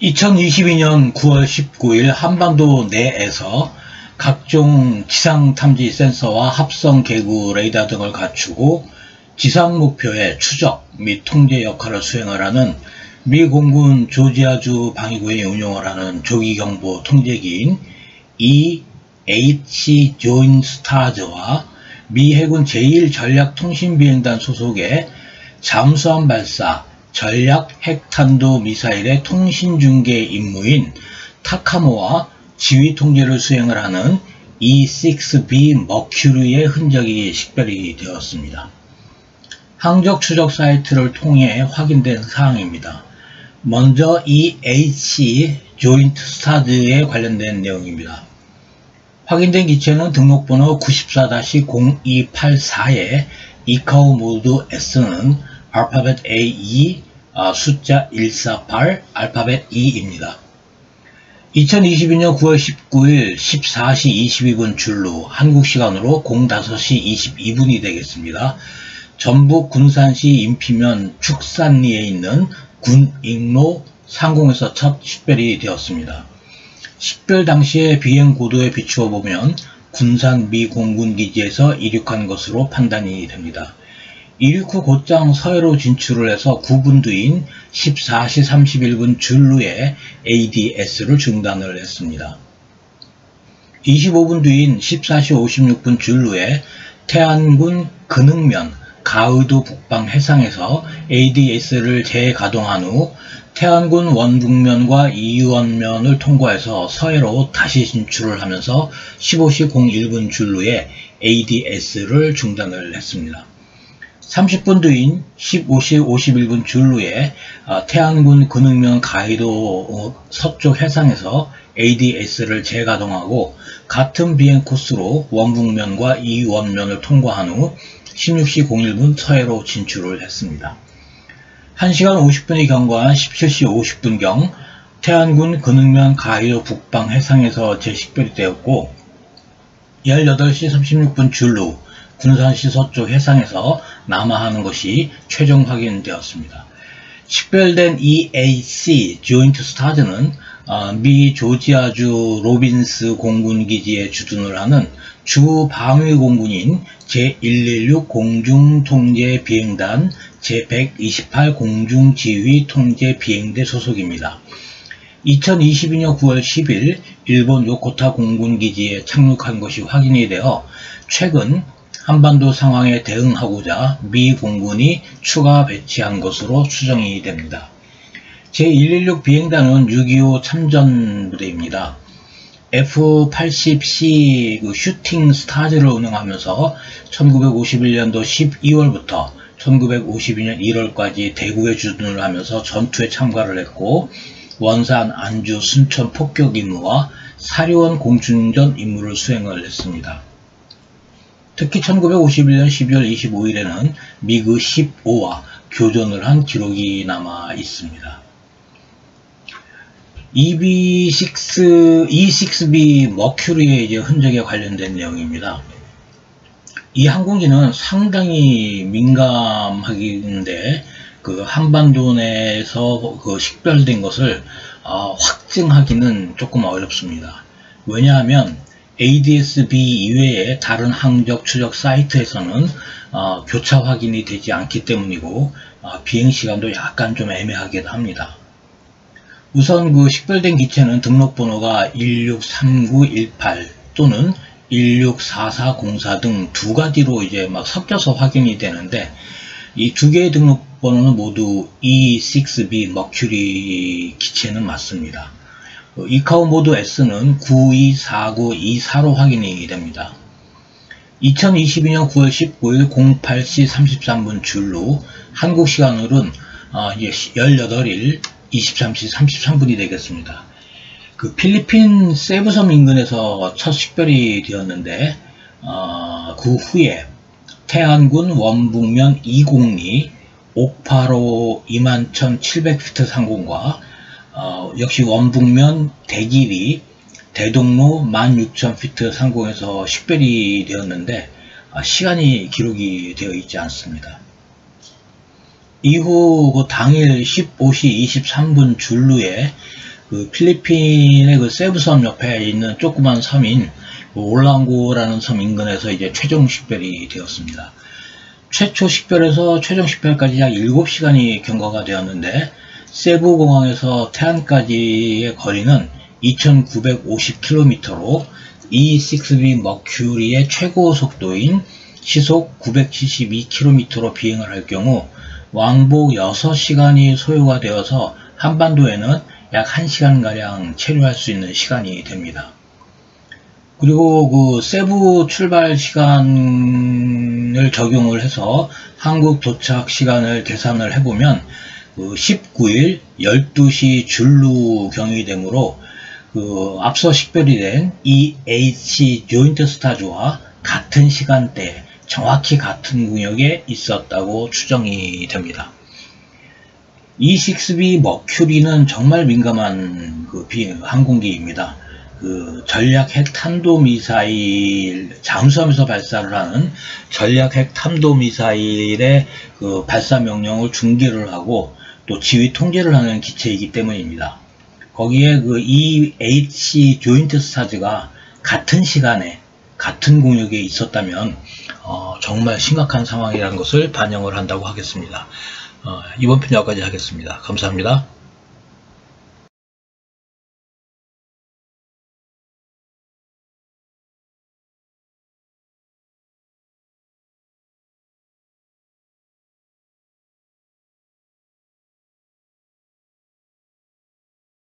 2022년 9월 19일 한반도 내에서 각종 지상탐지 센서와 합성 계구 레이더 등을 갖추고 지상 목표의 추적 및 통제 역할을 수행을 하는 미 공군 조지아주 방위구에 운용을 하는 조기경보 통제기인 EH 조인트 스타즈와 미 해군 제1전략통신비행단 소속의 잠수함 발사 전략 핵탄도 미사일의 통신중계 임무인 타카모와 지휘 통제를 수행을 하는 E6B 머큐리의 흔적이 식별이 되었습니다. 항적 추적 사이트를 통해 확인된 사항입니다. 먼저 EH 조인트 스타즈에 관련된 내용입니다. 확인된 기체는 등록번호 94-0284에 이카오 모드 S는 알파벳 A2, 숫자 148, 알파벳 2입니다. 2022년 9월 19일 14시 22분 줄로 한국 시간으로 05시 22분이 되겠습니다. 전북 군산시 인피면 축산리에 있는 군익로 상공에서 첫 식별이 되었습니다. 식별 당시의 비행 고도에 비추어 보면 군산 미 공군기지에서 이륙한 것으로 판단이 됩니다. 이륙 후 곧장 서해로 진출을 해서 9분 뒤인 14시 31분 줄루에 ADS를 중단을 했습니다. 25분 뒤인 14시 56분 줄루에 태안군 근흥면 가의도 북방 해상에서 ADS를 재가동한 후 태안군 원북면과 이원면을 통과해서 서해로 다시 진출을 하면서 15시 01분 줄루에 ADS를 중단을 했습니다. 30분 뒤인 15시 51분 줄루에 태안군 근흥면 가의도 서쪽 해상에서 ADS를 재가동하고 같은 비행 코스로 원북면과 이원면을 통과한 후 16시 01분 서해로 진출을 했습니다. 1시간 50분이 경과한 17시 50분경 태안군 근흥면 가의도 북방 해상에서 재식별이 되었고 18시 36분 줄루 군산시 서쪽 해상에서 남하하는 것이 최종 확인되었습니다. 식별된 EH 조인트 스타즈는 미 조지아주 로빈스 공군기지에 주둔을 하는 주 방위공군인 제116 공중통제비행단 제128 공중지휘통제비행대 소속입니다. 2022년 9월 10일 일본 요코타 공군기지에 착륙한 것이 확인이 되어 최근 한반도 상황에 대응하고자 미 공군이 추가 배치한 것으로 추정이 됩니다. 제116 비행단은 6.25 참전부대입니다. F-80C 슈팅 스타즈를 운영하면서 1951년도 12월부터 1952년 1월까지 대구에 주둔을 하면서 전투에 참가를 했고 원산, 안주, 순천 폭격 임무와 사리원 공중전 임무를 수행을 했습니다. 특히 1951년 12월 25일에는 미그 15와 교전을 한 기록이 남아 있습니다. E6B 머큐리의 흔적에 관련된 내용입니다. 이 항공기는 상당히 민감하긴데 한반도 내에서 식별된 것을 확증하기는 조금 어렵습니다. 왜냐하면 ADS-B 이외에 다른 항적 추적 사이트에서는 교차 확인이 되지 않기 때문이고 비행시간도 약간 좀 애매하기도 합니다. 우선 식별된 기체는 등록번호가 163918 또는 164404 등 두 가지로 섞여서 확인이 되는데 이 두 개의 등록번호는 모두 E6B 머큐리 기체는 맞습니다. 이카오 모드 S는 924924로 확인이 됩니다. 2022년 9월 19일 08시 33분 줄로 한국 시간으로는 18일 23시 33분이 되겠습니다. 필리핀 세부섬 인근에서 첫 식별이 되었는데 그 후에 태안군 원북면 202 옥파로 21,700피트 상공과 역시 원북면 대길이 대동로 16,000피트 상공에서 식별이 되었는데 시간이 기록이 되어 있지 않습니다. 이후 당일 15시 23분 줄루에 그 필리핀의 그 세부 섬 옆에 있는 조그만 섬인 올랑고라는 섬 인근에서 이제 최종 식별이 되었습니다. 최초 식별에서 최종 식별까지 약 7시간이 경과가 되었는데 세부 공항에서 태안까지의 거리는 2950km로 E6B 머큐리의 최고 속도인 시속 972km로 비행을 할 경우 왕복 6시간이 소요가 되어서 한반도에는 약 1시간가량 체류할 수 있는 시간이 됩니다. 그리고 그 세부 출발 시간을 적용을 해서 한국 도착 시간을 계산을 해보면 그 19일 12시 줄루 경이 되므로 앞서 식별이 된 EH 조인트 스타즈와 같은 시간대 정확히 같은 구역에 있었다고 추정이 됩니다. E6B 머큐리는 정말 민감한 항공기입니다. 전략 핵 탄도미사일, 잠수함에서 발사를 하는 전략 핵 탄도미사일의 발사 명령을 중계를 하고 또 지휘 통제를 하는 기체이기 때문입니다. 거기에 EH 조인트 스타즈가 같은 시간에 같은 공역에 있었다면 정말 심각한 상황이라는 것을 반영을 한다고 하겠습니다. 이번 편 여기까지 하겠습니다. 감사합니다.